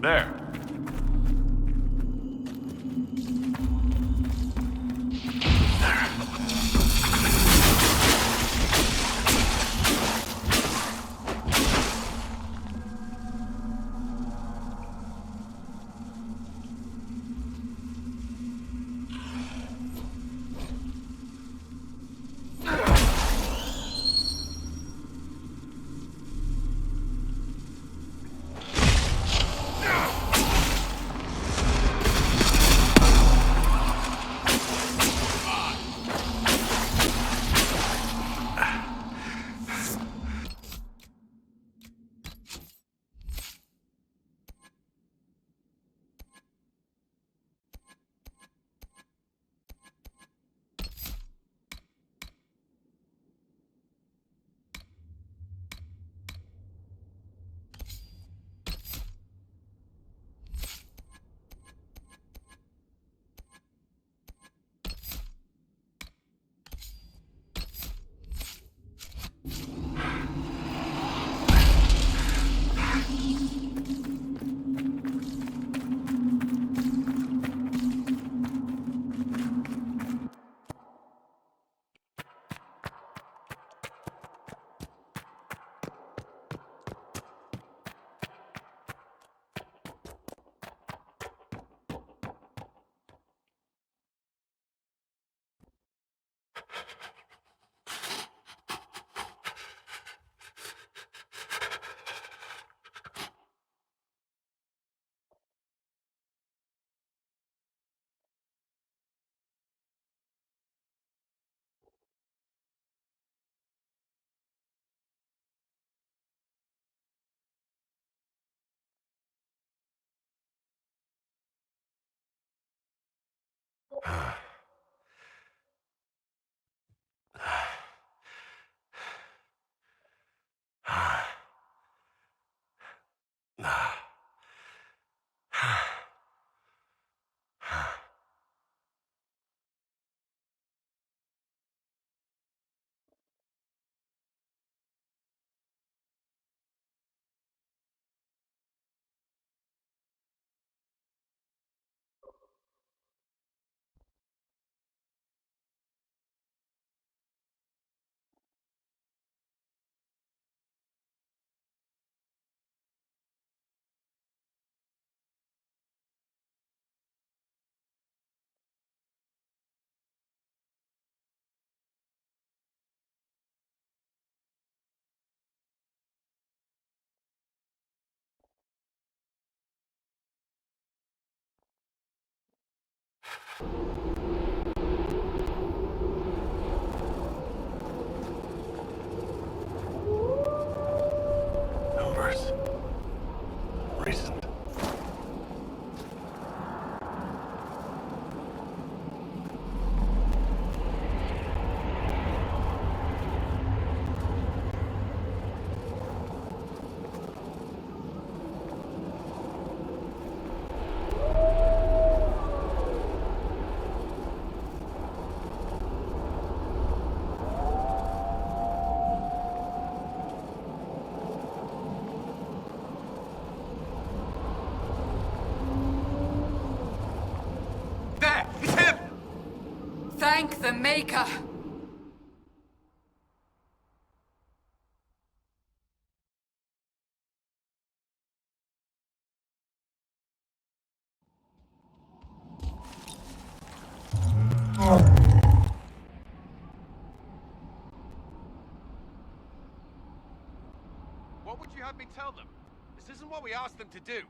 There. Numbers. Recent. Thank the Maker! What would you have me tell them? This isn't what we asked them to do.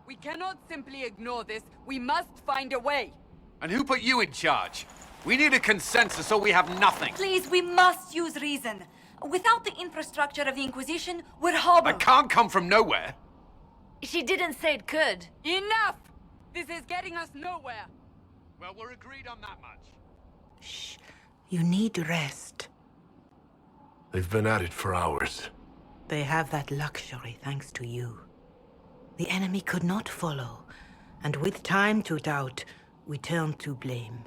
We cannot simply ignore this. We must find a way. And who put you in charge? We need a consensus or we have nothing. Please, we must use reason. Without the infrastructure of the Inquisition, we're hobbled. I can't come from nowhere. She didn't say it could. Enough! This is getting us nowhere. Well, we're agreed on that much. Shh. You need rest. They've been at it for hours. They have that luxury thanks to you. The enemy could not follow, and with time to doubt, we turn to blame.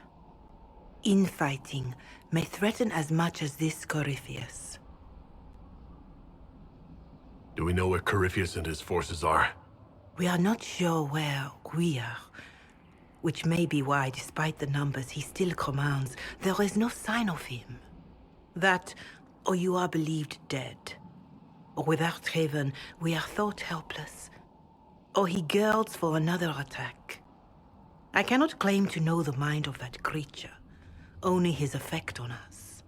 Infighting may threaten as much as this Corypheus. Do we know where Corypheus and his forces are? We are not sure where we are, which may be why, despite the numbers he still commands, there is no sign of him. That, or you are believed dead. Or without Haven, we are thought helpless. Or he girds for another attack. I cannot claim to know the mind of that creature, only his effect on us.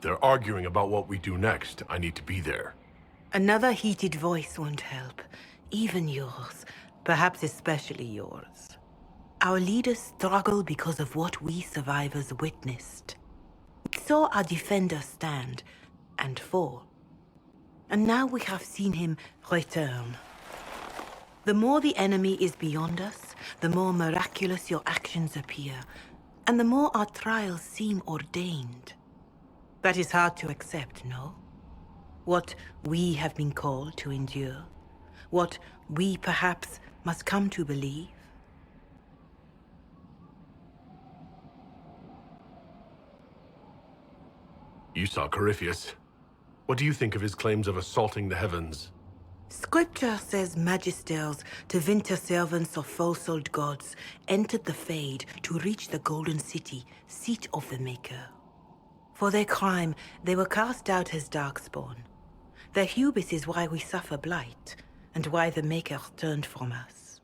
They're arguing about what we do next. I need to be there. Another heated voice won't help. Even yours. Perhaps especially yours. Our leaders struggle because of what we survivors witnessed. We saw our defender stand and fall. And now we have seen him return. The more the enemy is beyond us, the more miraculous your actions appear, and the more our trials seem ordained. That is hard to accept, no? What we have been called to endure, what we perhaps must come to believe. You saw Corypheus. What do you think of his claims of assaulting the heavens? Scripture says magisters, to winter servants of false-souled gods, entered the Fade to reach the Golden City, seat of the Maker. For their crime, they were cast out as darkspawn. Their hubris is why we suffer blight, and why the Maker turned from us.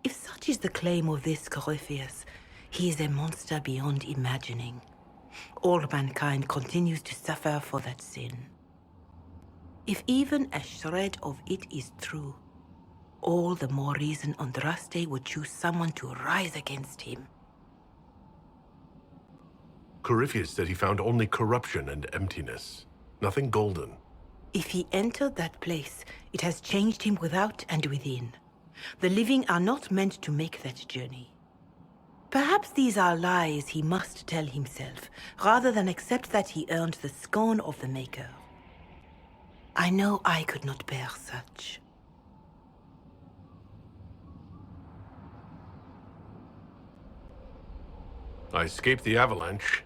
If such is the claim of this Corypheus, he is a monster beyond imagining. All mankind continues to suffer for that sin. If even a shred of it is true, all the more reason Andraste would choose someone to rise against him. Corypheus said he found only corruption and emptiness. Nothing golden. If he entered that place, it has changed him without and within. The living are not meant to make that journey. Perhaps these are lies he must tell himself, rather than accept that he earned the scorn of the Maker. I know I could not bear such. I escaped the avalanche.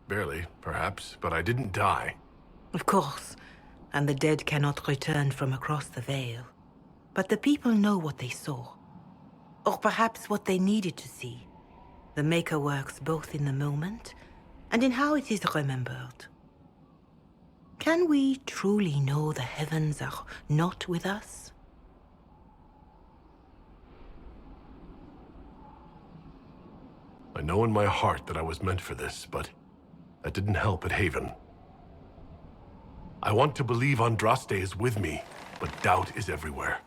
Barely, perhaps, but I didn't die. Of course, and the dead cannot return from across the veil. But the people know what they saw. Or perhaps what they needed to see. The Maker works both in the moment and in how it is remembered. Can we truly know the heavens are not with us? I know in my heart that I was meant for this, but that didn't help at Haven. I want to believe Andraste is with me, but doubt is everywhere.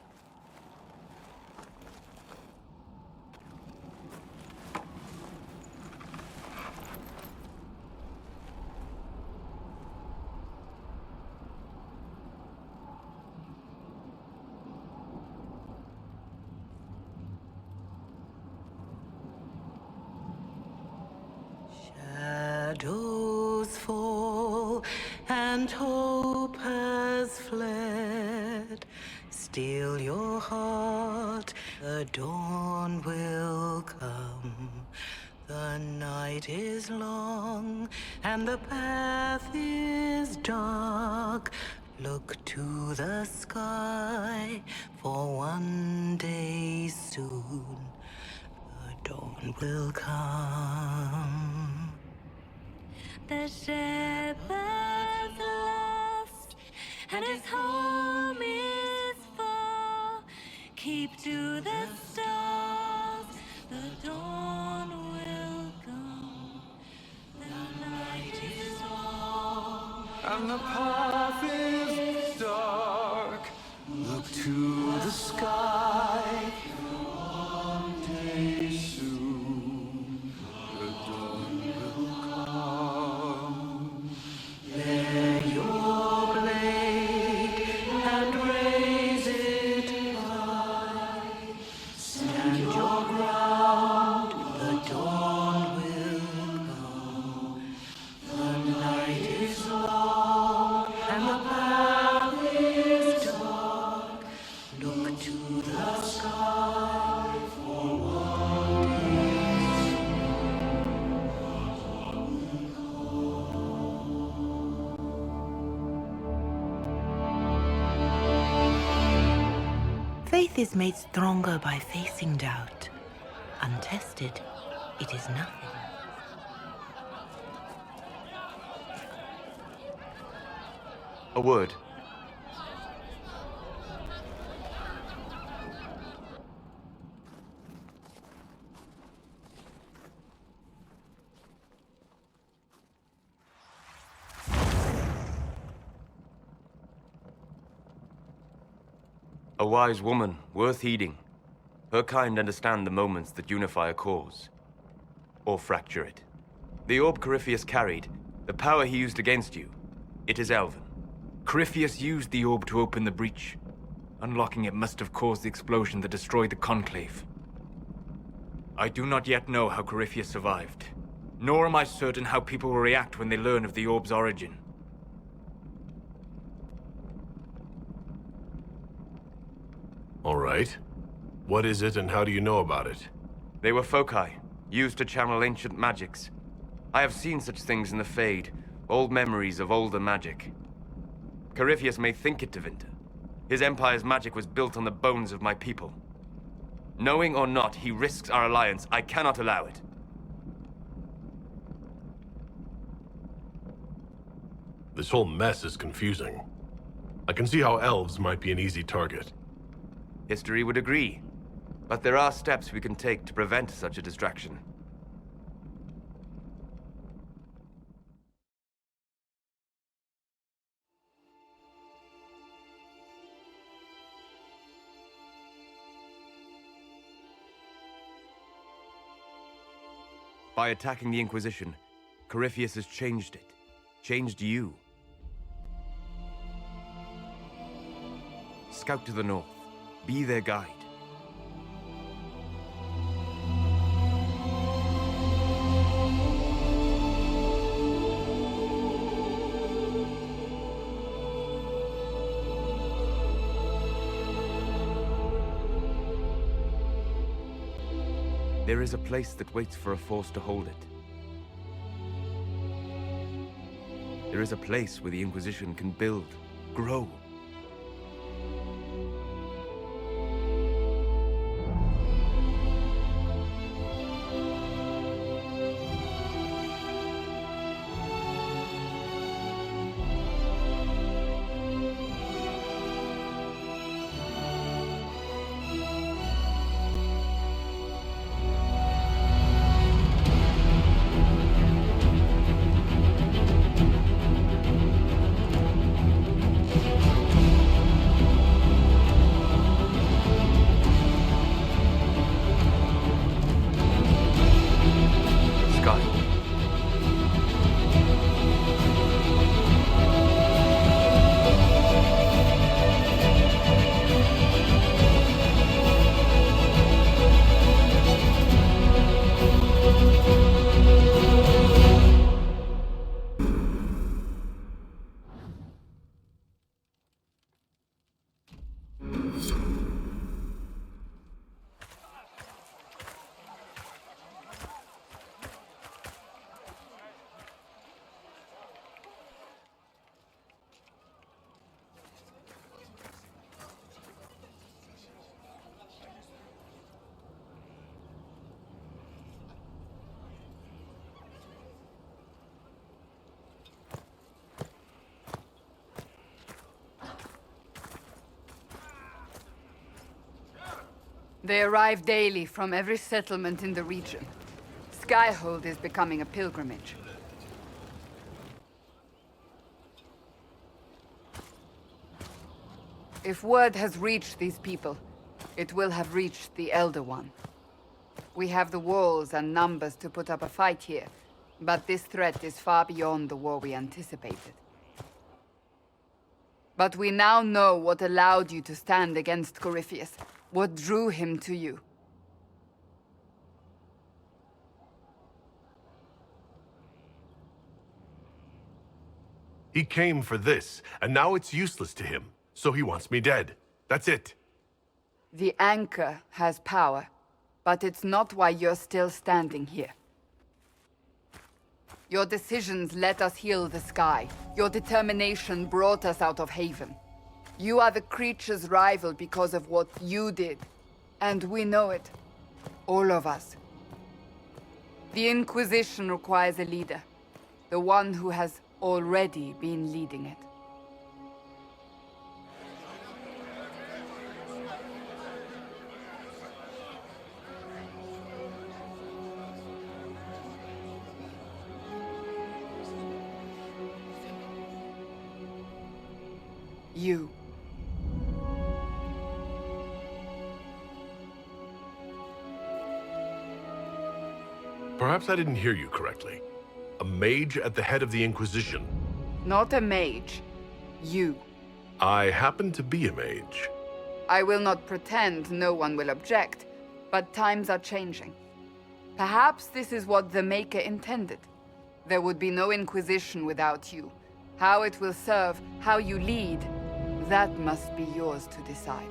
Shadows fall and hope has fled. Still your heart, the dawn will come. The night is long and the path is dark. Look to the sky, for one day soon the dawn will come. The shepherd's lost, and his home is far. Keep to the stars, the dawn will come. The night is long, And the path is dark. Look to the sky. One day soon, the dawn will come. Bear your blade and raise it high. Stand your ground, the dawn will come. The night is long and the path is dark. Look to the sky for one day. faith is made stronger by facing doubt. Untested, it is nothing. A word. A wise woman, worth heeding. Her kind understand the moments that unify a cause. Or fracture it. The orb Corypheus carried, the power he used against you, it is elven. Corypheus used the orb to open the breach. Unlocking it must have caused the explosion that destroyed the Conclave. I do not yet know how Corypheus survived, nor am I certain how people will react when they learn of the orb's origin. All right. What is it and how do you know about it? They were foci, used to channel ancient magics. I have seen such things in the Fade, old memories of older magic. Corypheus may think it Tevinter. His empire's magic was built on the bones of my people. Knowing or not, he risks our alliance. I cannot allow it. This whole mess is confusing. I can see how elves might be an easy target. History would agree. But there are steps we can take to prevent such a distraction. By attacking the Inquisition, Corypheus has changed it. Changed you. Scout to the north. Be their guide. There is a place that waits for a force to hold it. There is a place where the Inquisition can build, grow. They arrive daily from every settlement in the region. Skyhold is becoming a pilgrimage. If word has reached these people, it will have reached the Elder One. We have the walls and numbers to put up a fight here, but this threat is far beyond the war we anticipated. But we now know what allowed you to stand against Corypheus, what drew him to you. He came for this, and now it's useless to him, so he wants me dead. That's it. The Anchor has power, but it's not why you're still standing here. Your decisions let us heal the sky. Your determination brought us out of Haven. You are the creature's rival because of what you did. And we know it. All of us. The Inquisition requires a leader. The one who has already been leading it. You. Perhaps I didn't hear you correctly. A mage at the head of the Inquisition. Not a mage. You. I happen to be a mage. I will not pretend no one will object, but times are changing. Perhaps this is what the Maker intended. There would be no Inquisition without you. How it will serve, how you lead, that must be yours to decide.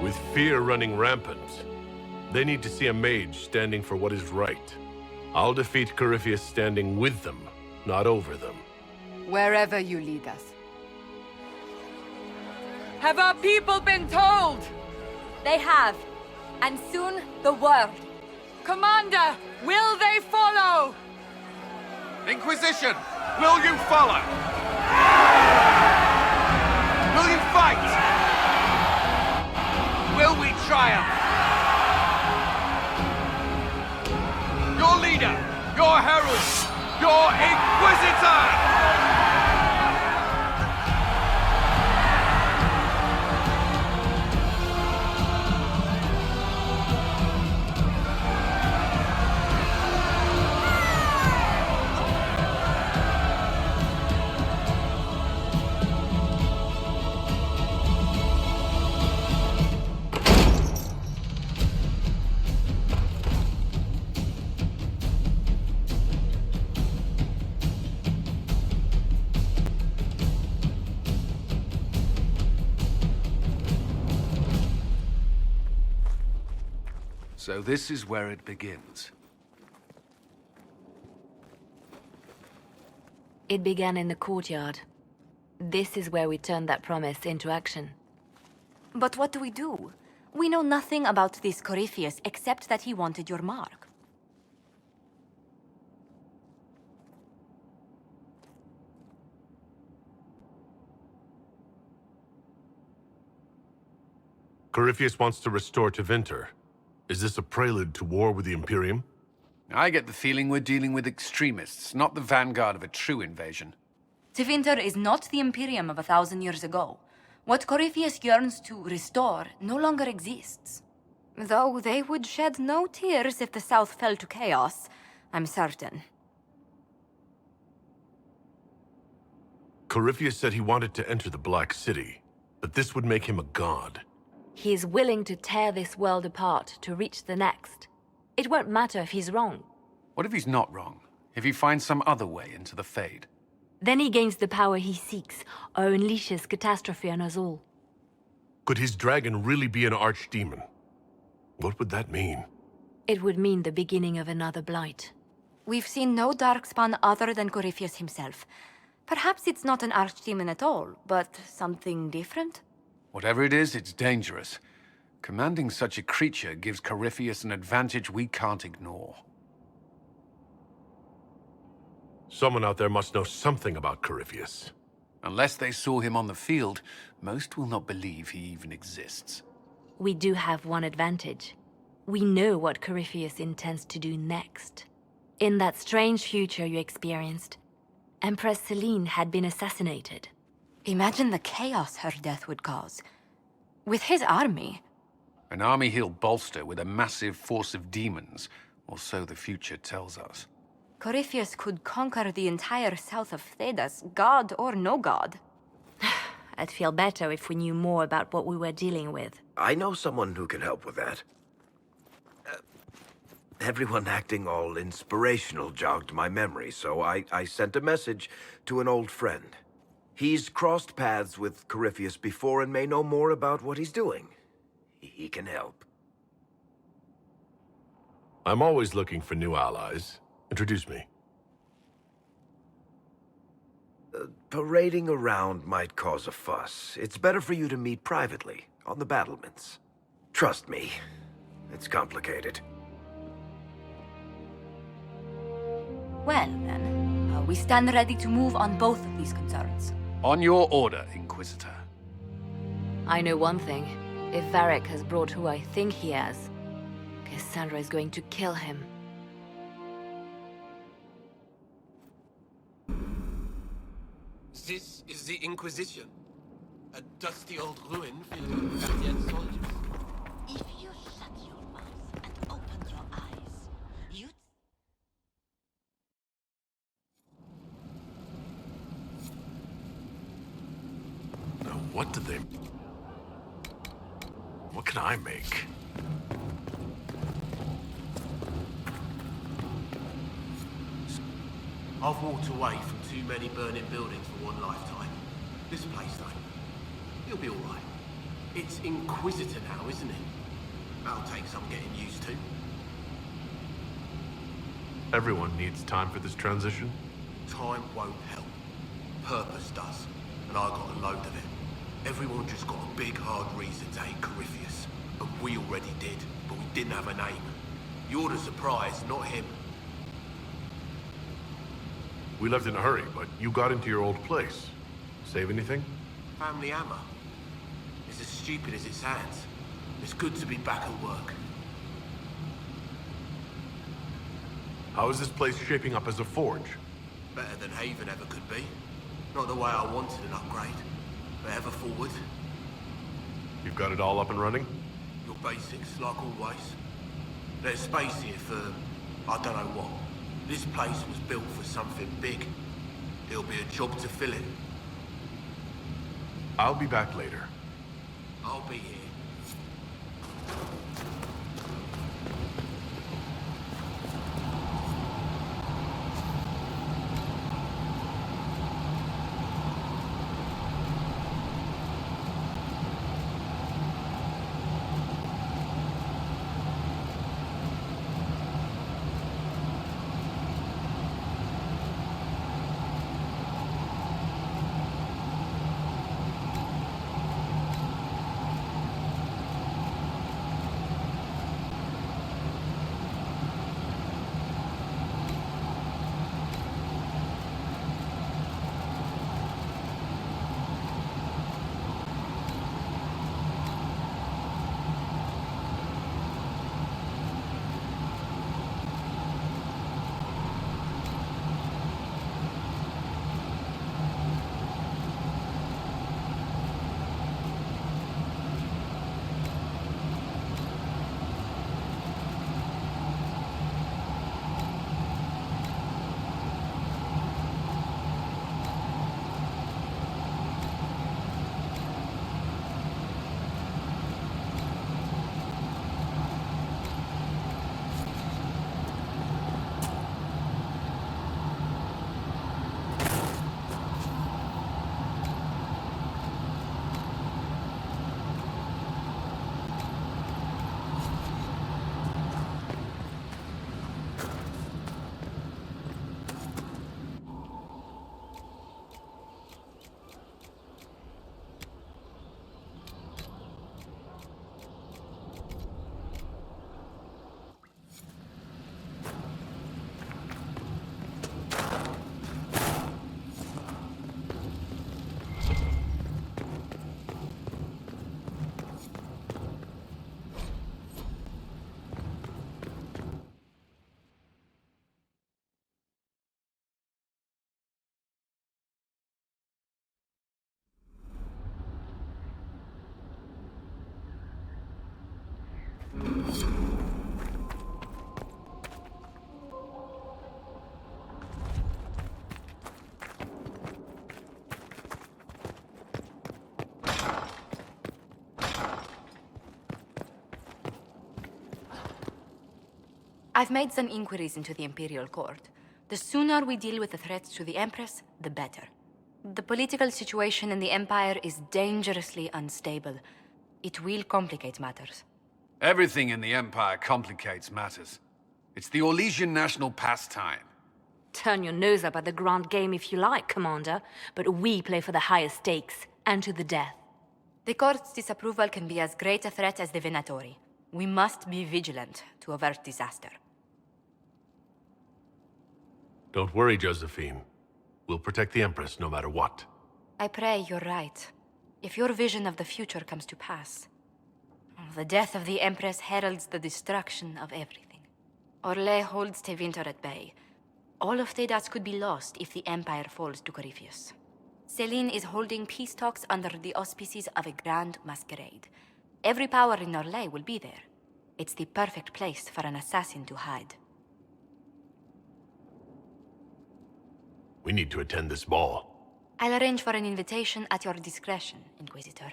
With fear running rampant, they need to see a mage standing for what is right. I'll defeat Corypheus standing with them, not over them. Wherever you lead us. Have our people been told? They have. And soon, the world. Commander, will they follow? Inquisition, will you follow? Will you fight? Will we triumph? Your leader, your herald, your Inquisitor! So this is where it begins. It began in the courtyard. This is where we turned that promise into action. But what do we do? We know nothing about this Corypheus except that he wanted your mark. Corypheus wants to restore Tevinter. Is this a prelude to war with the Imperium? I get the feeling we're dealing with extremists, not the vanguard of a true invasion. Tevinter is not the Imperium of 1,000 years ago. What Corypheus yearns to restore no longer exists. Though they would shed no tears if the South fell to chaos, I'm certain. Corypheus said he wanted to enter the Black City, but this would make him a god. He is willing to tear this world apart to reach the next. It won't matter if he's wrong. What if he's not wrong? If he finds some other way into the Fade? Then he gains the power he seeks, or unleashes catastrophe on us all. Could his dragon really be an archdemon? What would that mean? It would mean the beginning of another blight. We've seen no darkspawn other than Corypheus himself. Perhaps it's not an archdemon at all, but something different? Whatever it is, it's dangerous. Commanding such a creature gives Corypheus an advantage we can't ignore. Someone out there must know something about Corypheus. Unless they saw him on the field, most will not believe he even exists. We do have one advantage. We know what Corypheus intends to do next. In that strange future you experienced, Empress Celine had been assassinated. Imagine the chaos her death would cause. With his army. An army he'll bolster with a massive force of demons, or so the future tells us. Corypheus could conquer the entire south of Thedas, god or no god. I'd feel better if we knew more about what we were dealing with. I know someone who can help with that. Everyone acting all inspirational jogged my memory, so I sent a message to an old friend. He's crossed paths with Corypheus before and may know more about what he's doing. He can help. I'm always looking for new allies. Introduce me. Parading around might cause a fuss. It's better for you to meet privately, on the battlements. Trust me, it's complicated. Well, then, we stand ready to move on both of these concerns. On your order, Inquisitor. I know one thing. If Varric has brought who I think he has, Cassandra is going to kill him. This is the Inquisition. A dusty old ruin filled with Guardian soldiers. If you shut your mouth and open your eyes, you'd... Now, what do they... What can I make? I've walked away from too many burning buildings for one lifetime. This place, though, it'll be alright. It's Inquisitor now, isn't it? That'll take some getting used to. Everyone needs time for this transition. Time won't help. Purpose does. And I got a load of it. Everyone just got a big, hard reason to hate Corypheus. And we already did, but we didn't have a name. You're the surprise, not him. We left in a hurry, but you got into your old place. Save anything? Family hammer. It's as stupid as it sounds. It's good to be back at work. How is this place shaping up as a forge? Better than Haven ever could be. Not the way I wanted an upgrade, but ever forward. You've got it all up and running? Your basics, like always. There's space here for, I don't know what. This place was built for something big. It'll be a job to fill it. I'll be back later. I'll be here. I've made some inquiries into the Imperial Court. The sooner we deal with the threats to the Empress, the better. The political situation in the Empire is dangerously unstable. It will complicate matters. Everything in the Empire complicates matters. It's the Orlesian national pastime. Turn your nose up at the grand game if you like, Commander, but we play for the highest stakes, and to the death. The Court's disapproval can be as great a threat as the Venatori. We must be vigilant to avert disaster. Don't worry, Josephine. We'll protect the Empress no matter what. I pray you're right. If your vision of the future comes to pass, the death of the Empress heralds the destruction of everything. Orlais holds Tevinter at bay. All of Thedas could be lost if the Empire falls to Corypheus. Celine is holding peace talks under the auspices of a grand masquerade. Every power in Orlais will be there. It's the perfect place for an assassin to hide. We need to attend this ball. I'll arrange for an invitation at your discretion, Inquisitor.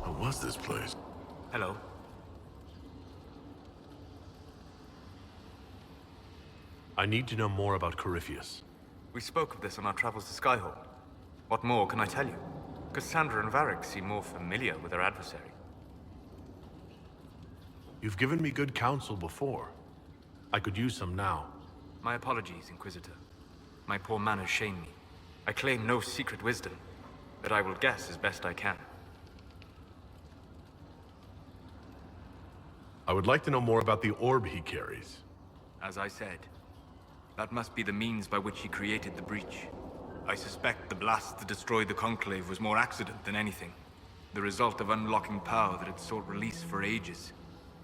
What was this place? Hello. I need to know more about Corypheus. We spoke of this on our travels to Skyhawk. What more can I tell you? Cassandra and Varric seem more familiar with their adversary. You've given me good counsel before. I could use some now. My apologies, Inquisitor. My poor manners shame me. I claim no secret wisdom, but I will guess as best I can. I would like to know more about the orb he carries. As I said, that must be the means by which he created the breach. I suspect the blast that destroyed the Conclave was more accident than anything. The result of unlocking power that had sought release for ages.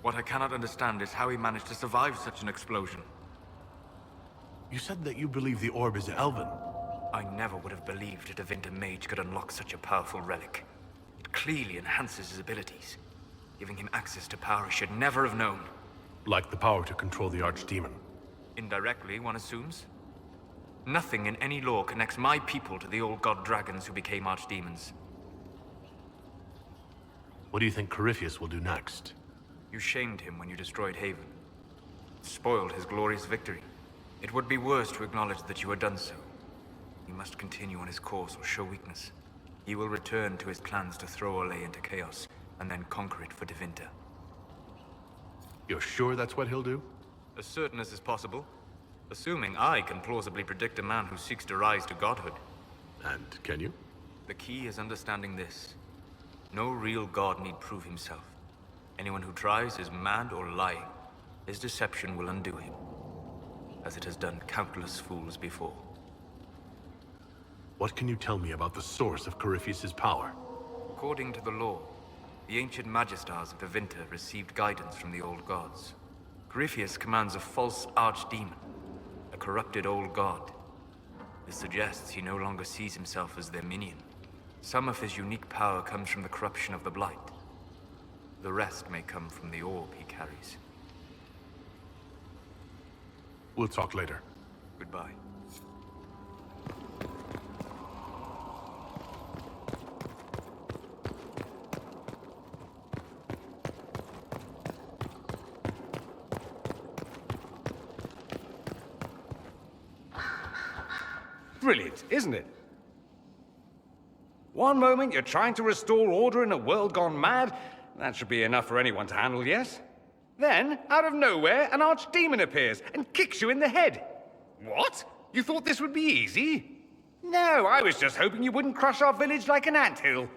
What I cannot understand is how he managed to survive such an explosion. You said that you believe the orb is Elven. I never would have believed a Tevinter mage could unlock such a powerful relic. It clearly enhances his abilities, giving him access to power he should never have known. Like the power to control the Archdemon. Indirectly, one assumes. Nothing in any law connects my people to the old god dragons who became archdemons. What do you think Corypheus will do next? You shamed him when you destroyed Haven. Spoiled his glorious victory. It would be worse to acknowledge that you had done so. He must continue on his course or show weakness. He will return to his plans to throw Orlais into chaos, and then conquer it for Tevinter. You're sure that's what he'll do? As certain as is possible. Assuming I can plausibly predict a man who seeks to rise to godhood. And can you? The key is understanding this. No real god need prove himself. Anyone who tries is mad or lying. His deception will undo him, as it has done countless fools before. What can you tell me about the source of Corypheus's power? According to the law, the ancient Magistars of Tevinter received guidance from the old gods. Corypheus commands a false archdemon, a corrupted old god. This suggests he no longer sees himself as their minion. Some of his unique power comes from the corruption of the Blight. The rest may come from the orb he carries. We'll talk later. Goodbye. Brilliant, isn't it? One moment you're trying to restore order in a world gone mad. That should be enough for anyone to handle, yes? Then, out of nowhere, an archdemon appears and kicks you in the head. What? You thought this would be easy? No, I was just hoping you wouldn't crush our village like an anthill.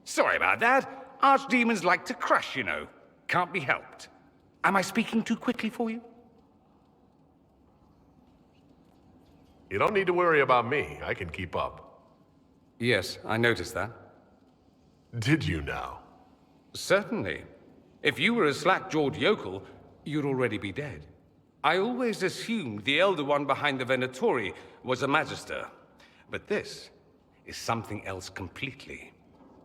Sorry about that. Archdemons like to crush, you know. Can't be helped. Am I speaking too quickly for you? You don't need to worry about me. I can keep up. Yes, I noticed that. Did you now? Certainly. If you were a slack-jawed yokel, you'd already be dead. I always assumed the Elder One behind the Venatori was a Magister. But this is something else completely.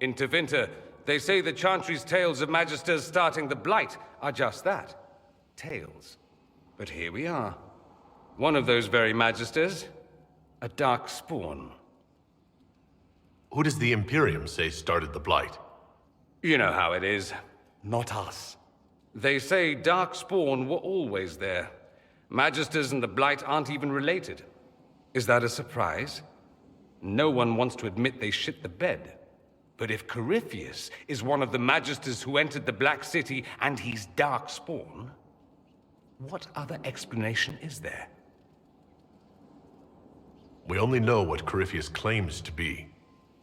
In Tevinter, they say the Chantry's tales of Magisters starting the Blight are just that. Tales. But here we are. One of those very Magisters, a dark spawn. Who does the Imperium say started the Blight? You know how it is. Not us. They say Darkspawn were always there. Magisters and the Blight aren't even related. Is that a surprise? No one wants to admit they shit the bed. But if Corypheus is one of the Magisters who entered the Black City and he's Darkspawn, what other explanation is there? We only know what Corypheus claims to be.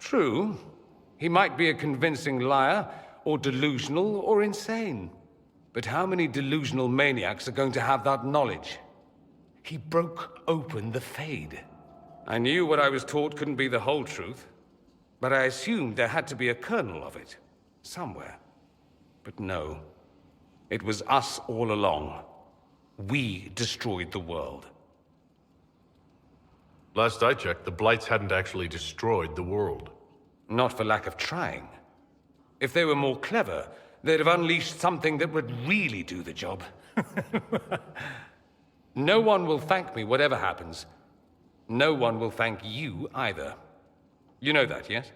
True. He might be a convincing liar, or delusional, or insane. But how many delusional maniacs are going to have that knowledge? He broke open the Fade. I knew what I was taught couldn't be the whole truth, but I assumed there had to be a kernel of it, somewhere. But no. It was us all along. We destroyed the world. Last I checked, the Blights hadn't actually destroyed the world. Not for lack of trying. If they were more clever, they'd have unleashed something that would really do the job. No one will thank me, whatever happens. No one will thank you either. You know that, yes?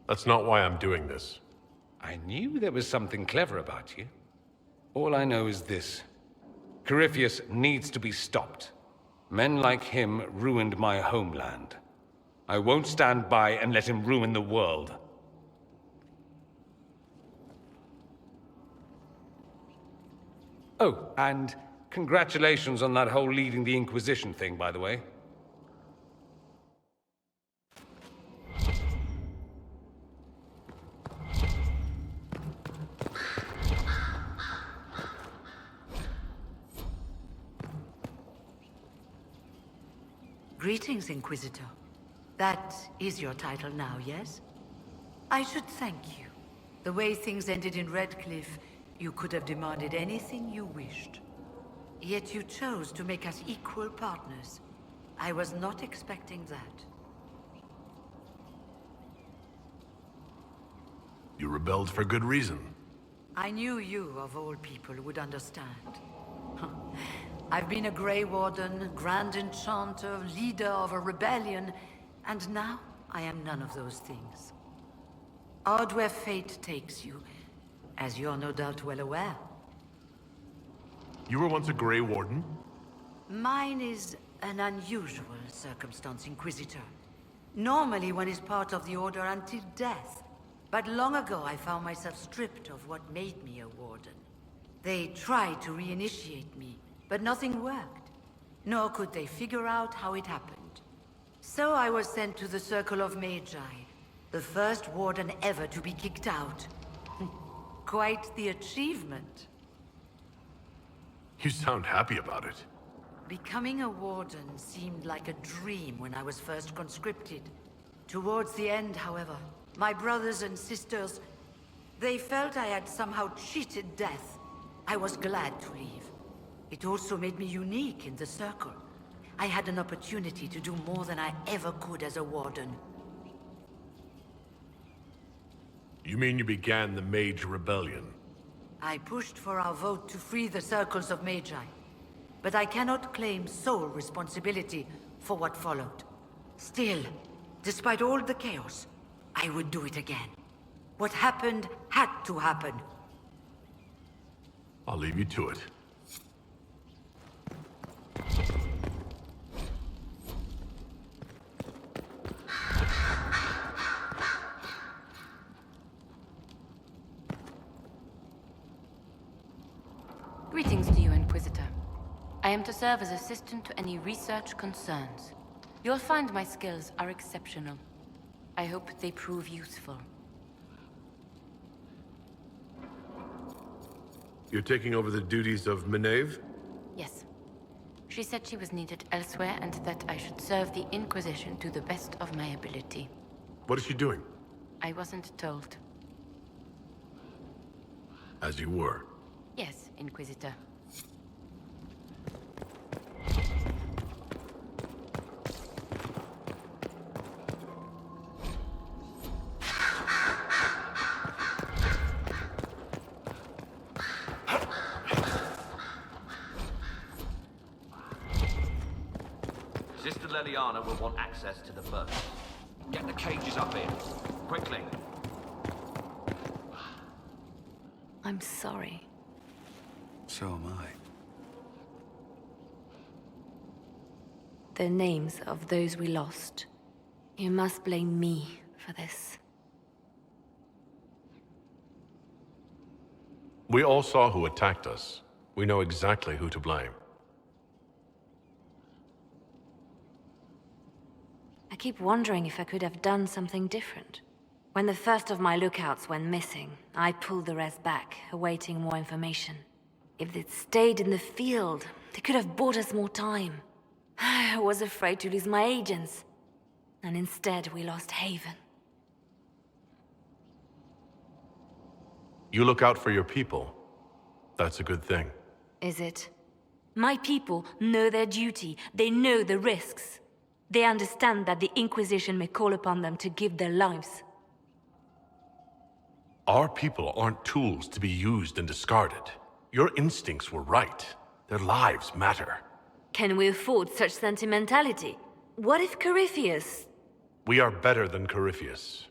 That's not why I'm doing this. I knew there was something clever about you. All I know is this. Corypheus needs to be stopped. Men like him ruined my homeland. I won't stand by and let him ruin the world. Oh, and congratulations on that whole leading the Inquisition thing, by the way. Greetings, Inquisitor. That is your title now, yes? I should thank you. The way things ended in Redcliffe, you could have demanded anything you wished. Yet you chose to make us equal partners. I was not expecting that. You rebelled for good reason. I knew you, of all people, would understand. I've been a Grey Warden, Grand Enchanter, leader of a rebellion, and now I am none of those things. Odd where fate takes you, as you're no doubt well aware. You were once a Grey Warden? Mine is an unusual circumstance, Inquisitor. Normally one is part of the Order until death. But long ago I found myself stripped of what made me a Warden. They tried to reinitiate me, but nothing worked. Nor could they figure out how it happened. So I was sent to the Circle of Magi, the first Warden ever to be kicked out. Quite the achievement. You sound happy about it. Becoming a Warden seemed like a dream when I was first conscripted. Towards the end, however, my brothers and sisters, they felt I had somehow cheated death. I was glad to leave. It also made me unique in the Circle. I had an opportunity to do more than I ever could as a Warden. You mean you began the Mage Rebellion? I pushed for our vote to free the Circles of Magi. But I cannot claim sole responsibility for what followed. Still, despite all the chaos, I would do it again. What happened had to happen. I'll leave you to it. Greetings to you, Inquisitor. I am to serve as assistant to any research concerns. You'll find my skills are exceptional. I hope they prove useful. You're taking over the duties of Meneve? Yes. She said she was needed elsewhere and that I should serve the Inquisition to the best of my ability. What is she doing? I wasn't told. As you were. Yes, Inquisitor. Sister Leliana will want access to the bird. Get the cages up here. Quickly. I'm sorry. So am I. The names of those we lost. You must blame me for this. We all saw who attacked us. We know exactly who to blame. I keep wondering if I could have done something different. When the first of my lookouts went missing, I pulled the rest back, awaiting more information. If they'd stayed in the field, they could have bought us more time. I was afraid to lose my agents. And instead, we lost Haven. You look out for your people. That's a good thing. Is it? My people know their duty. They know the risks. They understand that the Inquisition may call upon them to give their lives. Our people aren't tools to be used and discarded. Your instincts were right. Their lives matter. Can we afford such sentimentality? What if Corypheus... We are better than Corypheus.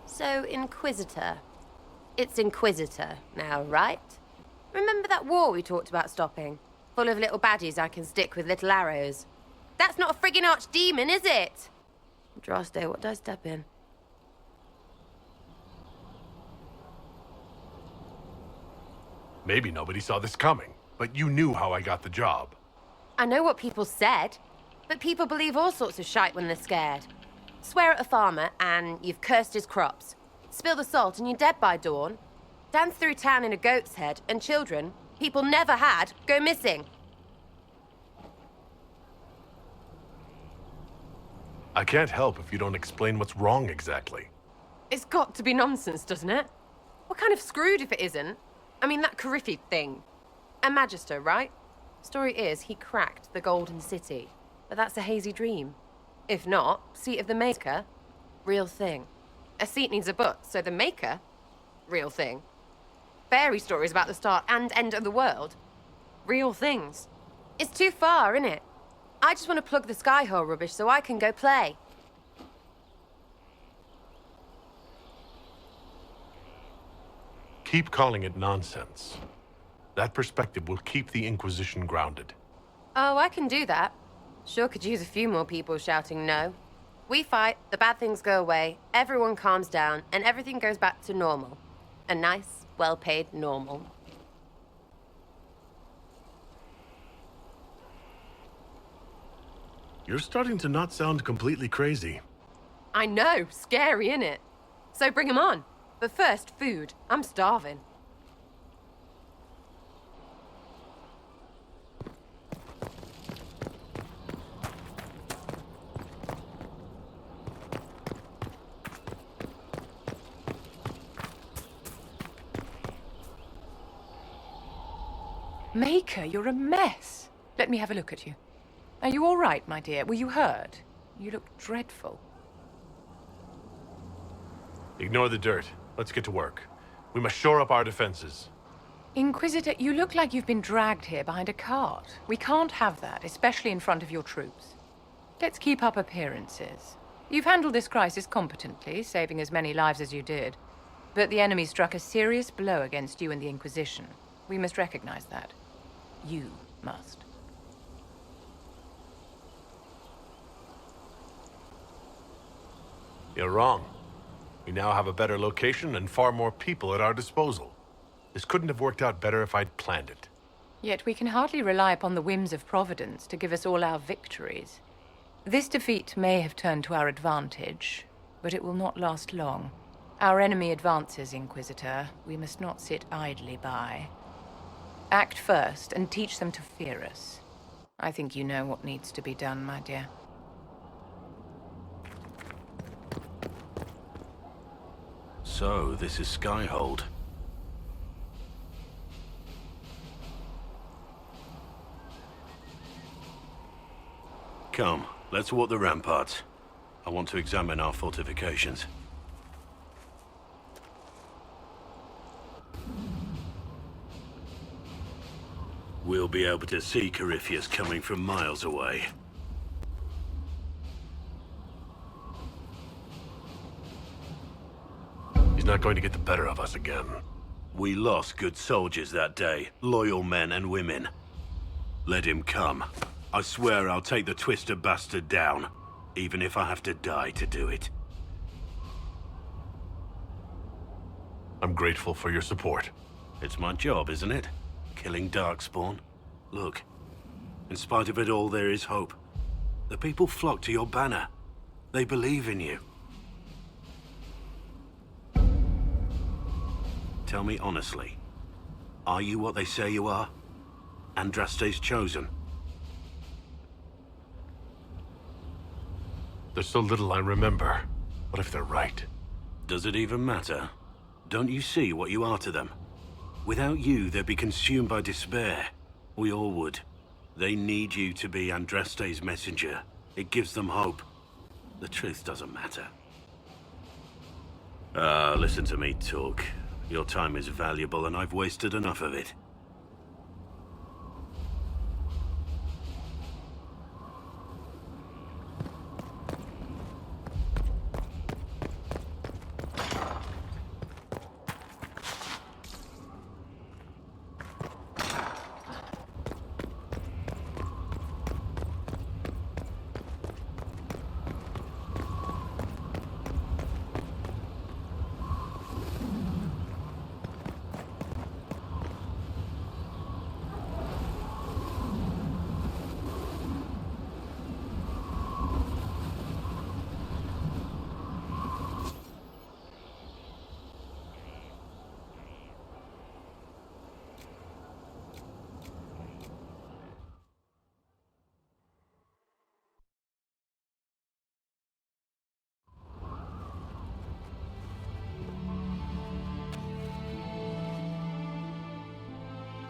So, Inquisitor. It's Inquisitor now, right? Remember that war we talked about stopping? Full of little baddies I can stick with little arrows. That's not a friggin' archdemon, is it? Droste, what did I step in? Maybe nobody saw this coming, but you knew how I got the job. I know what people said, but people believe all sorts of shite when they're scared. Swear at a farmer and you've cursed his crops. Spill the salt and you're dead by dawn. Dance through town in a goat's head and children, people never had, go missing. I can't help if you don't explain what's wrong exactly. It's got to be nonsense, doesn't it? We're kind of screwed if it isn't. I mean, that Corypheus thing. A Magister, right? Story is, he cracked the Golden City. But that's a hazy dream. If not, seat of the Maker, real thing. A seat needs a butt, so the Maker, real thing. Fairy stories about the start and end of the world, real things. It's too far, innit? I just want to plug the Skyhole rubbish so I can go play. Keep calling it nonsense. That perspective will keep the Inquisition grounded. Oh, I can do that. Sure could use a few more people shouting no. We fight, the bad things go away, everyone calms down, and everything goes back to normal. A nice, well-paid normal. You're starting to not sound completely crazy. I know, scary, innit? So bring 'em on. But first, food. I'm starving. Maker, you're a mess. Let me have a look at you. Are you all right, my dear? Were you hurt? You look dreadful. Ignore the dirt. Let's get to work. We must shore up our defenses. Inquisitor, you look like you've been dragged here behind a cart. We can't have that, especially in front of your troops. Let's keep up appearances. You've handled this crisis competently, saving as many lives as you did. But the enemy struck a serious blow against you and the Inquisition. We must recognize that. You must. You're wrong. We now have a better location and far more people at our disposal. This couldn't have worked out better if I'd planned it. Yet we can hardly rely upon the whims of Providence to give us all our victories. This defeat may have turned to our advantage, but it will not last long. Our enemy advances, Inquisitor. We must not sit idly by. Act first and teach them to fear us. I think you know what needs to be done, my dear. So, this is Skyhold. Come, let's walk the ramparts. I want to examine our fortifications. We'll be able to see Corypheus coming from miles away. He's not going to get the better of us again. We lost good soldiers that day, loyal men and women. Let him come. I swear I'll take the twister bastard down, even if I have to die to do it. I'm grateful for your support. It's my job, isn't it? Killing Darkspawn. Look, in spite of it all, there is hope. The people flock to your banner. They believe in you. Tell me honestly, are you what they say you are? Andraste's chosen? There's so little I remember. What if they're right? Does it even matter? Don't you see what you are to them? Without you, they'd be consumed by despair. We all would. They need you to be Andraste's messenger. It gives them hope. The truth doesn't matter. Listen to me talk. Your time is valuable and I've wasted enough of it.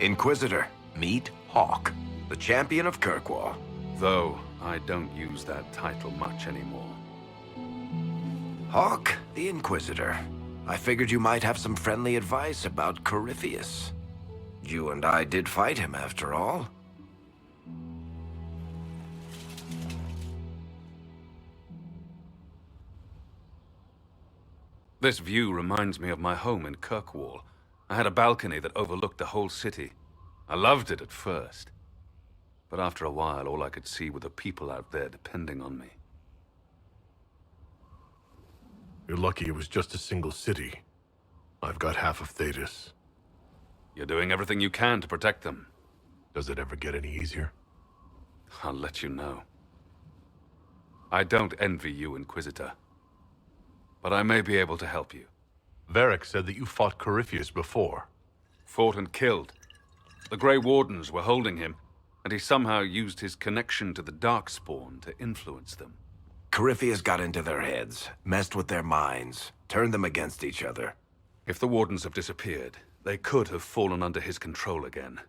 Inquisitor, meet Hawk, the champion of Kirkwall. Though I don't use that title much anymore. Hawk, the Inquisitor. I figured you might have some friendly advice about Corypheus. You and I did fight him, after all. This view reminds me of my home in Kirkwall. I had a balcony that overlooked the whole city. I loved it at first. But after a while, all I could see were the people out there depending on me. You're lucky it was just a single city. I've got half of Thetis. You're doing everything you can to protect them. Does it ever get any easier? I'll let you know. I don't envy you, Inquisitor. But I may be able to help you. Varric said that you fought Corypheus before. Fought and killed. The Grey Wardens were holding him, and he somehow used his connection to the Darkspawn to influence them. Corypheus got into their heads, messed with their minds, turned them against each other. If the Wardens have disappeared, they could have fallen under his control again.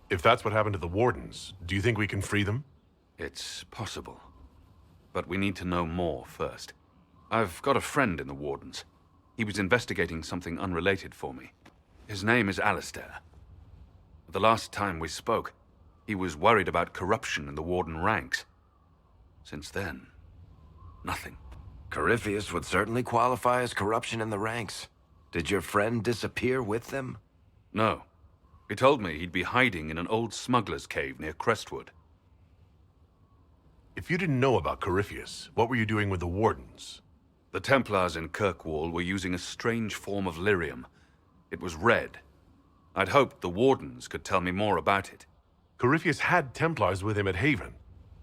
If that's what happened to the Wardens, do you think we can free them? It's possible. But we need to know more first. I've got a friend in the Wardens. He was investigating something unrelated for me. His name is Alistair. The last time we spoke, he was worried about corruption in the Warden ranks. Since then, nothing. Corypheus would certainly qualify as corruption in the ranks. Did your friend disappear with them? No. He told me he'd be hiding in an old smuggler's cave near Crestwood. If you didn't know about Corypheus, what were you doing with the Wardens? The Templars in Kirkwall were using a strange form of lyrium. It was red. I'd hoped the Wardens could tell me more about it. Corypheus had Templars with him at Haven.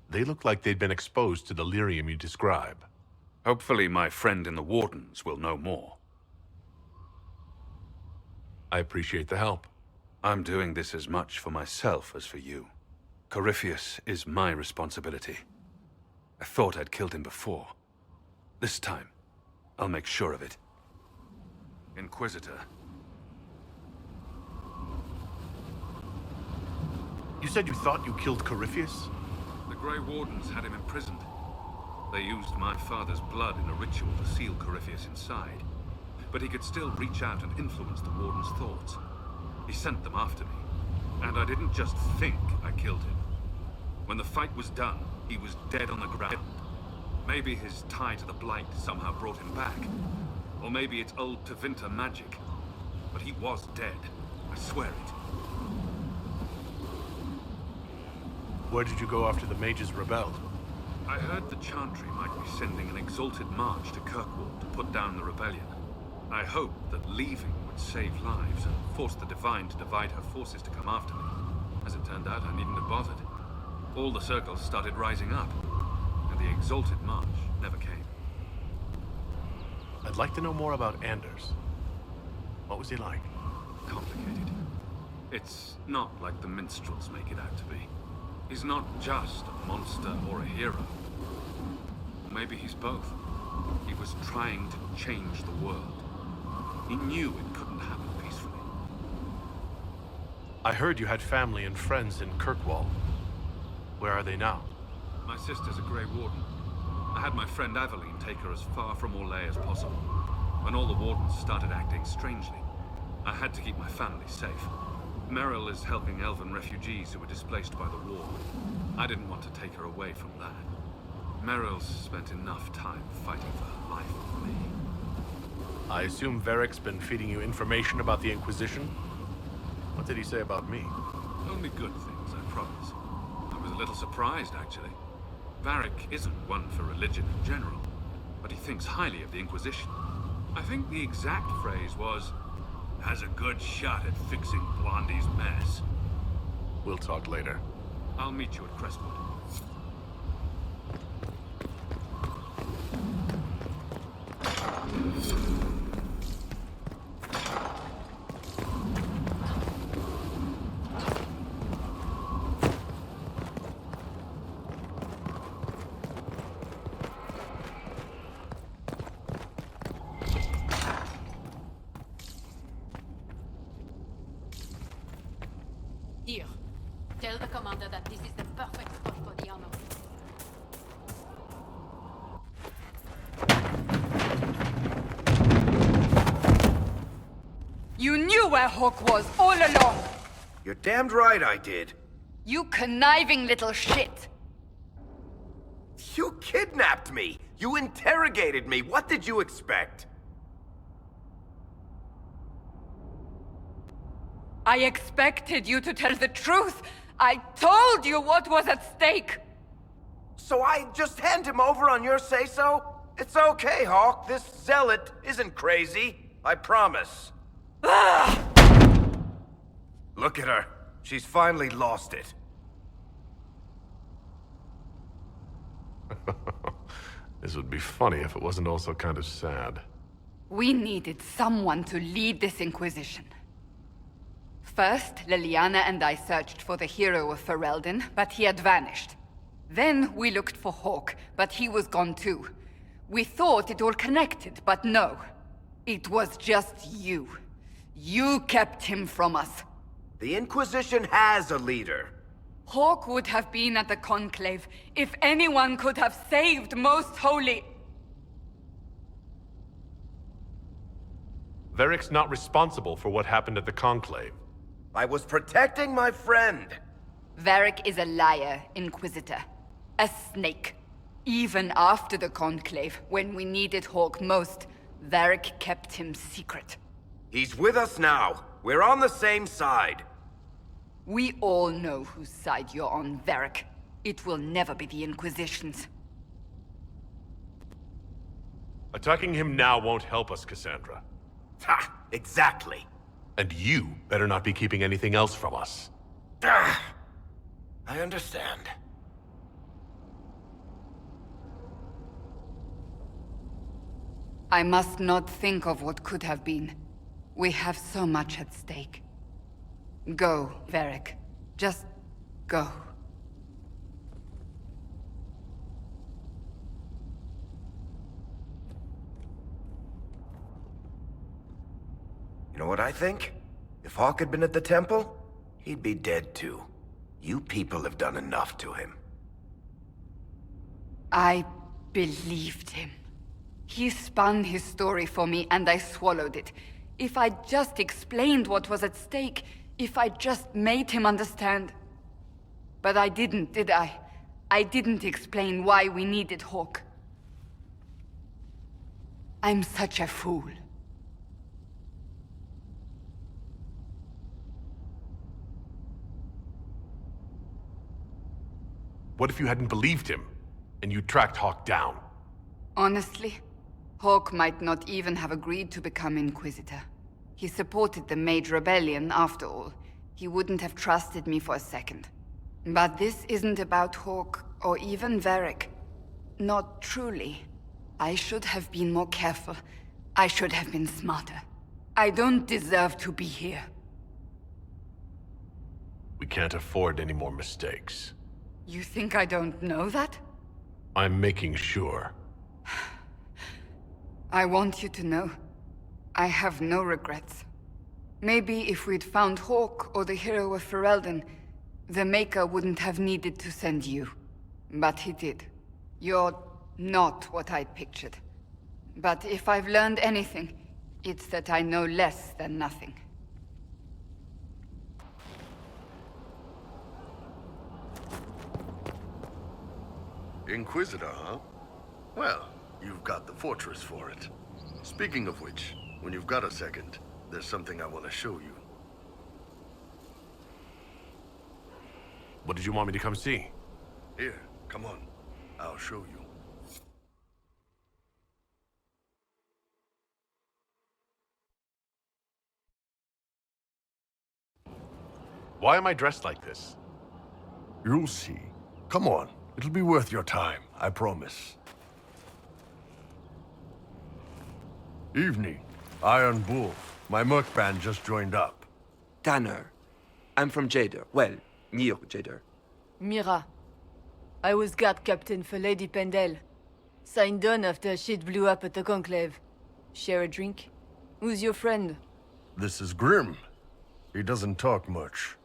They looked like they'd been exposed to the lyrium you describe. Hopefully my friend in the Wardens will know more. I appreciate the help. I'm doing this as much for myself as for you. Corypheus is my responsibility. I thought I'd killed him before. This time, I'll make sure of it. Inquisitor. You said you thought you killed Corypheus? The Grey Wardens had him imprisoned. They used my father's blood in a ritual to seal Corypheus inside. But he could still reach out and influence the Warden's thoughts. He sent them after me. And I didn't just think I killed him. When the fight was done, he was dead on the ground. Maybe his tie to the Blight somehow brought him back. Or maybe it's old Tevinter magic. But he was dead. I swear it. Where did you go after the mages rebelled? I heard the Chantry might be sending an exalted march to Kirkwall to put down the rebellion. I hoped that leaving would save lives and force the Divine to divide her forces to come after me. As it turned out, I needn't have bothered. All the circles started rising up, and the exalted march never came. I'd like to know more about Anders. What was he like? Complicated. It's not like the minstrels make it out to be. He's not just a monster or a hero. Or maybe he's both. He was trying to change the world. He knew it couldn't happen peacefully. I heard you had family and friends in Kirkwall. Where are they now? My sister's a Grey Warden. I had my friend Aveline take her as far from Orlais as possible. When all the Wardens started acting strangely, I had to keep my family safe. Merrill is helping elven refugees who were displaced by the war. I didn't want to take her away from that. Merrill's spent enough time fighting for her life with me. I assume Varric's been feeding you information about the Inquisition? What did he say about me? Only good things, I promise. I was a little surprised, actually. Varric isn't one for religion in general, but he thinks highly of the Inquisition. I think the exact phrase was, has a good shot at fixing Blondie's mess. We'll talk later. I'll meet you at Crestwood. Here, tell the commander that this is the perfect spot for the armor. You knew where Hawk was all along! You're damned right I did. You conniving little shit! You kidnapped me! You interrogated me! What did you expect? I expected you to tell the truth! I told you what was at stake! So I just hand him over on your say-so? It's okay, Hawk. This zealot isn't crazy. I promise. Look at her. She's finally lost it. This would be funny if it wasn't also kind of sad. We needed someone to lead this Inquisition. First, Liliana and I searched for the hero of Ferelden, but he had vanished. Then we looked for Hawk, but he was gone too. We thought it all connected, but no. It was just you. You kept him from us. The Inquisition has a leader. Hawk would have been at the Conclave if anyone could have saved Most Holy... Varric's not responsible for what happened at the Conclave. I was protecting my friend. Varric is a liar, Inquisitor. A snake. Even after the Conclave, when we needed Hawk most, Varric kept him secret. He's with us now. We're on the same side. We all know whose side you're on, Varric. It will never be the Inquisition's. Attacking him now won't help us, Cassandra. Ha! Exactly. And you better not be keeping anything else from us. I understand. I must not think of what could have been. We have so much at stake. Go, Varric. Just go. You know what I think? If Hawk had been at the temple, he'd be dead too. You people have done enough to him. I believed him. He spun his story for me, and I swallowed it. If I just explained what was at stake, if I just made him understand. But I didn't, did I? I didn't explain why we needed Hawk. I'm such a fool. What if you hadn't believed him, and you tracked Hawk down? Honestly, Hawk might not even have agreed to become Inquisitor. He supported the Mage Rebellion, after all. He wouldn't have trusted me for a second. But this isn't about Hawk, or even Varric. Not truly. I should have been more careful. I should have been smarter. I don't deserve to be here. We can't afford any more mistakes. You think I don't know that? I'm making sure. I want you to know, I have no regrets. Maybe if we'd found Hawk or the hero of Ferelden, the Maker wouldn't have needed to send you. But he did. You're not what I'd pictured. But if I've learned anything, it's that I know less than nothing. Inquisitor, huh? Well, you've got the fortress for it. Speaking of which, when you've got a second, there's something I want to show you. What did you want me to come see? Here, come on. I'll show you. Why am I dressed like this? You'll see. Come on. It'll be worth your time, I promise. Evening. Iron Bull. My merc band just joined up. Tanner. I'm from Jader. Well, near Jader. Mira. I was guard captain for Lady Pendel. Signed on after shit blew up at the Conclave. Share a drink? Who's your friend? This is Grim. He doesn't talk much.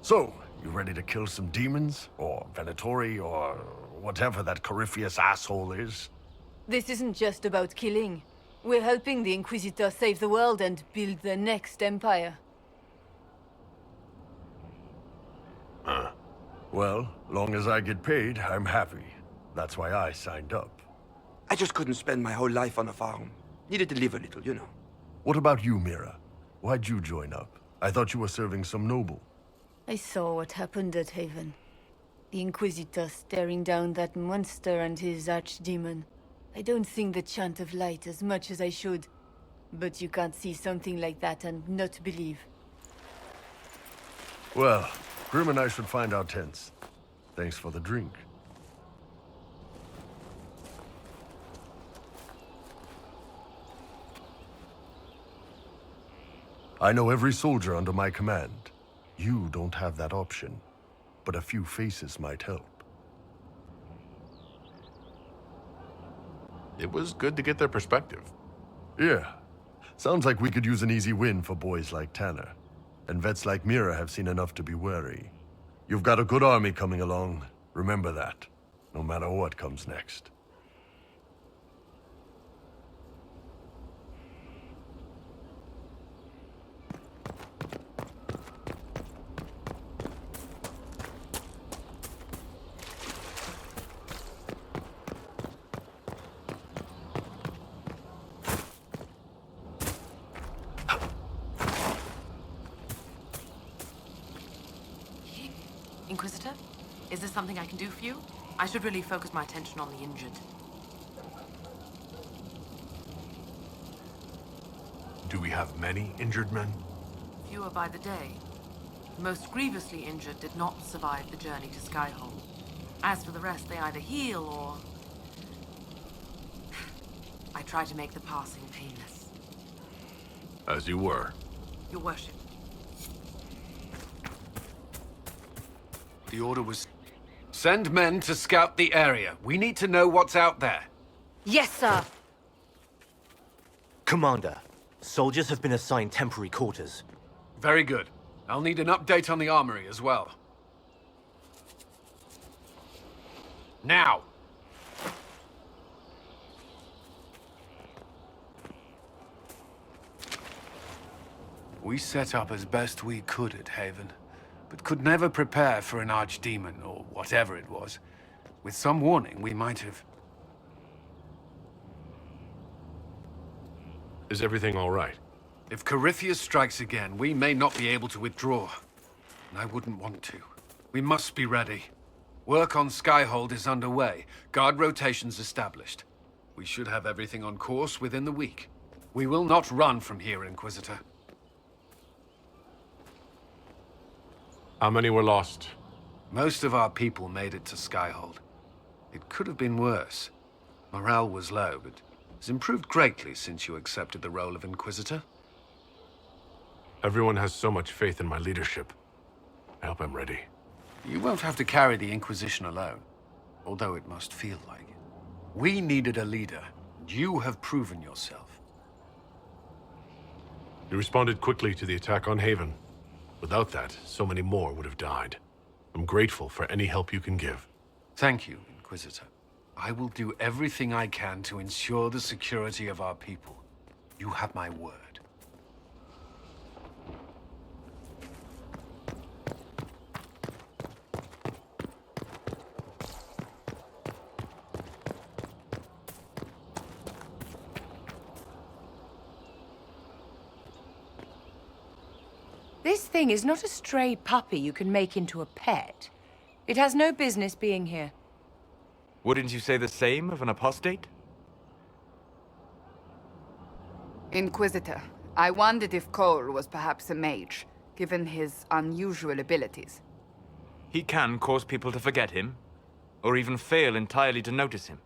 So, you ready to kill some demons? Or Venatori, or whatever that Corypheus asshole is? This isn't just about killing. We're helping the Inquisitor save the world and build the next empire. Well, long as I get paid, I'm happy. That's why I signed up. I just couldn't spend my whole life on a farm. Needed to live a little, you know. What about you, Mira? Why'd you join up? I thought you were serving some noble. I saw what happened at Haven. The Inquisitor staring down that monster and his archdemon. I don't sing the chant of light as much as I should. But you can't see something like that and not believe. Well, Grim and I should find our tents. Thanks for the drink. I know every soldier under my command. You don't have that option, but a few faces might help. It was good to get their perspective. Yeah. Sounds like we could use an easy win for boys like Tanner. And vets like Mira have seen enough to be wary. You've got a good army coming along. Remember that, no matter what comes next. Inquisitor, is there something I can do for you? I should really focus my attention on the injured. Do we have many injured men? Fewer by the day. The most grievously injured did not survive the journey to Skyhold. As for the rest, they either heal or... I try to make the passing painless. As you were. Your worship. The order was... Send men to scout the area. We need to know what's out there. Yes, sir! Commander, soldiers have been assigned temporary quarters. Very good. I'll need an update on the armory as well. Now! We set up as best we could at Haven, but could never prepare for an archdemon, or whatever it was. With some warning, we might have... Is everything all right? If Corypheus strikes again, we may not be able to withdraw. And I wouldn't want to. We must be ready. Work on Skyhold is underway. Guard rotations established. We should have everything on course within the week. We will not run from here, Inquisitor. How many were lost? Most of our people made it to Skyhold. It could have been worse. Morale was low, but it's improved greatly since you accepted the role of Inquisitor. Everyone has so much faith in my leadership. I hope I'm ready. You won't have to carry the Inquisition alone, although it must feel like it. We needed a leader, and you have proven yourself. You responded quickly to the attack on Haven. Without that, so many more would have died. I'm grateful for any help you can give. Thank you, Inquisitor. I will do everything I can to ensure the security of our people. You have my word. This thing is not a stray puppy you can make into a pet. It has no business being here. Wouldn't you say the same of an apostate? Inquisitor, I wondered if Cole was perhaps a mage, given his unusual abilities. He can cause people to forget him, or even fail entirely to notice him.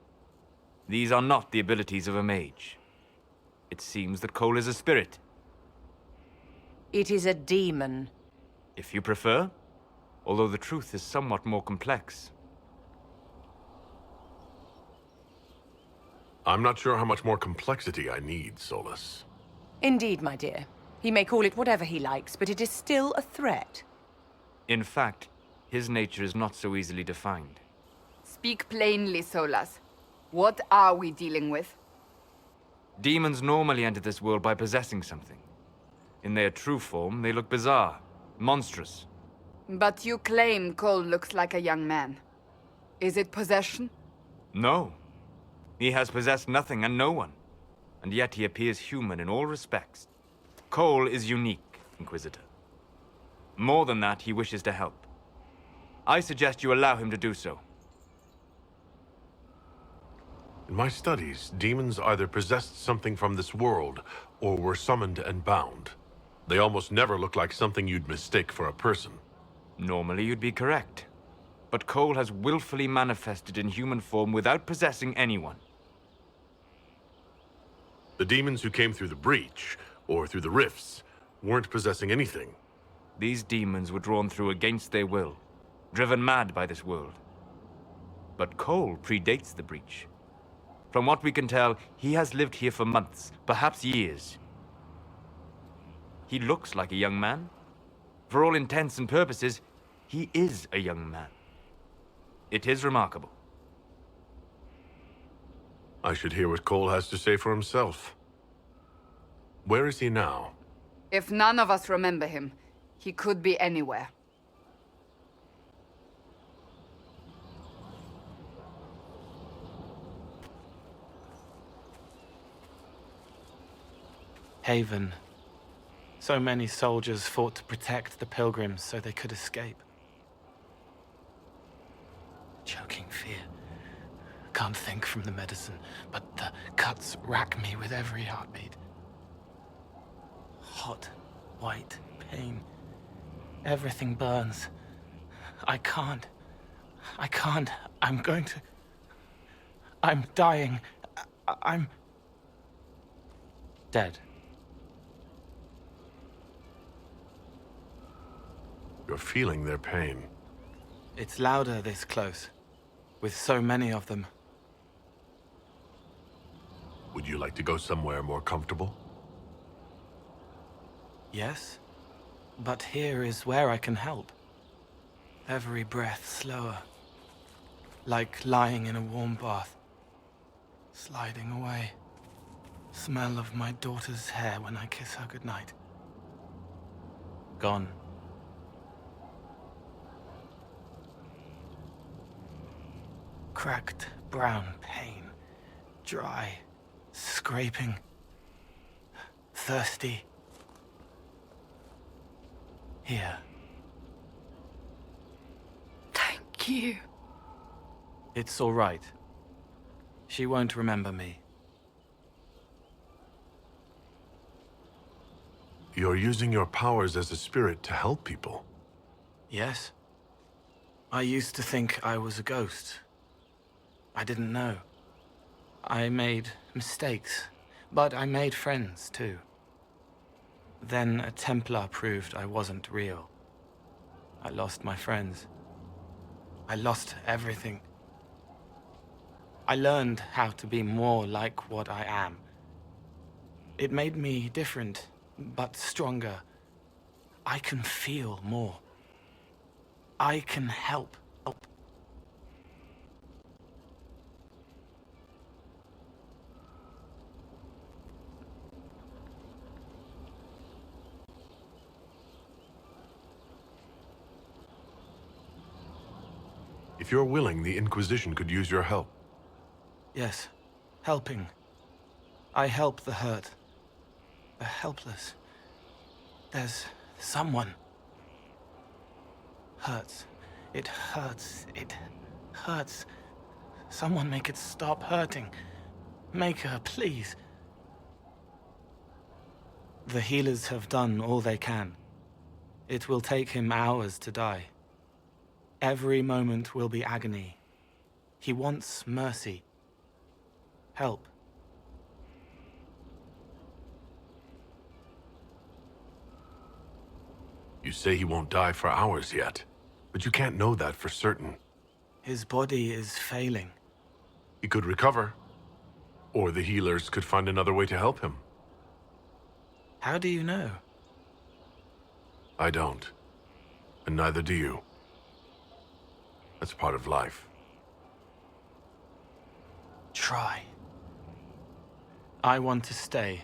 These are not the abilities of a mage. It seems that Cole is a spirit. It is a demon. If you prefer, although the truth is somewhat more complex. I'm not sure how much more complexity I need, Solus. Indeed, my dear. He may call it whatever he likes, but it is still a threat. In fact, his nature is not so easily defined. Speak plainly, Solus. What are we dealing with? Demons normally enter this world by possessing something. In their true form, they look bizarre, monstrous. But you claim Cole looks like a young man. Is it possession? No. He has possessed nothing and no one. And yet he appears human in all respects. Cole is unique, Inquisitor. More than that, he wishes to help. I suggest you allow him to do so. In my studies, demons either possessed something from this world, or were summoned and bound. They almost never look like something you'd mistake for a person. Normally you'd be correct. But Cole has willfully manifested in human form without possessing anyone. The demons who came through the breach, or through the rifts, weren't possessing anything. These demons were drawn through against their will, driven mad by this world. But Cole predates the breach. From what we can tell, he has lived here for months, perhaps years. He looks like a young man. For all intents and purposes, he is a young man. It is remarkable. I should hear what Cole has to say for himself. Where is he now? If none of us remember him, he could be anywhere. Haven. So many soldiers fought to protect the pilgrims so they could escape. Choking fear. Can't think from the medicine, but the cuts rack me with every heartbeat. Hot, white pain. Everything burns. I can't. I'm going to... I'm dying. I'm... dead. You're feeling their pain. It's louder this close, with so many of them. Would you like to go somewhere more comfortable? Yes, but here is where I can help. Every breath slower, like lying in a warm bath, sliding away. Smell of my daughter's hair when I kiss her goodnight. Gone. Cracked brown pain, dry, scraping, thirsty. Here. Thank you. It's all right. She won't remember me. You're using your powers as a spirit to help people. Yes? I used to think I was a ghost. I didn't know. I made mistakes, but I made friends too. Then a Templar proved I wasn't real. I lost my friends. I lost everything. I learned how to be more like what I am. It made me different, but stronger. I can feel more. I can help. If you're willing, the Inquisition could use your help. Yes, helping. I help the hurt, the helpless. There's someone. Hurts. It hurts. It hurts. Someone make it stop hurting. Make her, please. The healers have done all they can. It will take him hours to die. Every moment will be agony. He wants mercy. Help. You say he won't die for hours yet, but you can't know that for certain. His body is failing. He could recover, or the healers could find another way to help him. How do you know? I don't, and neither do you. That's part of life. Try. I want to stay.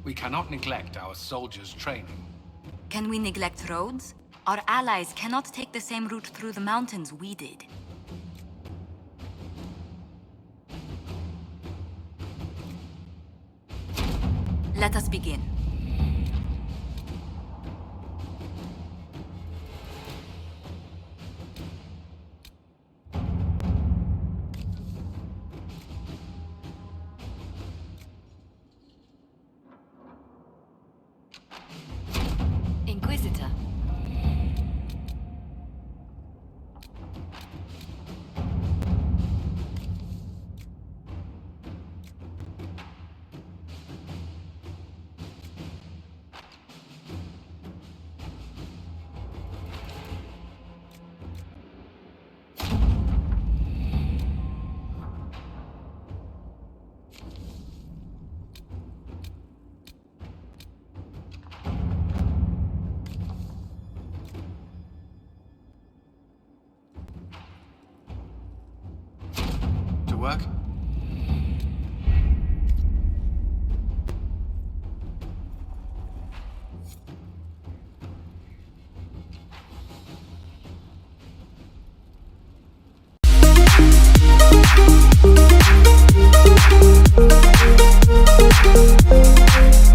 We cannot neglect our soldiers' training. Can we neglect roads? Our allies cannot take the same route through the mountains we did. Let us begin. Inquisitor. To work?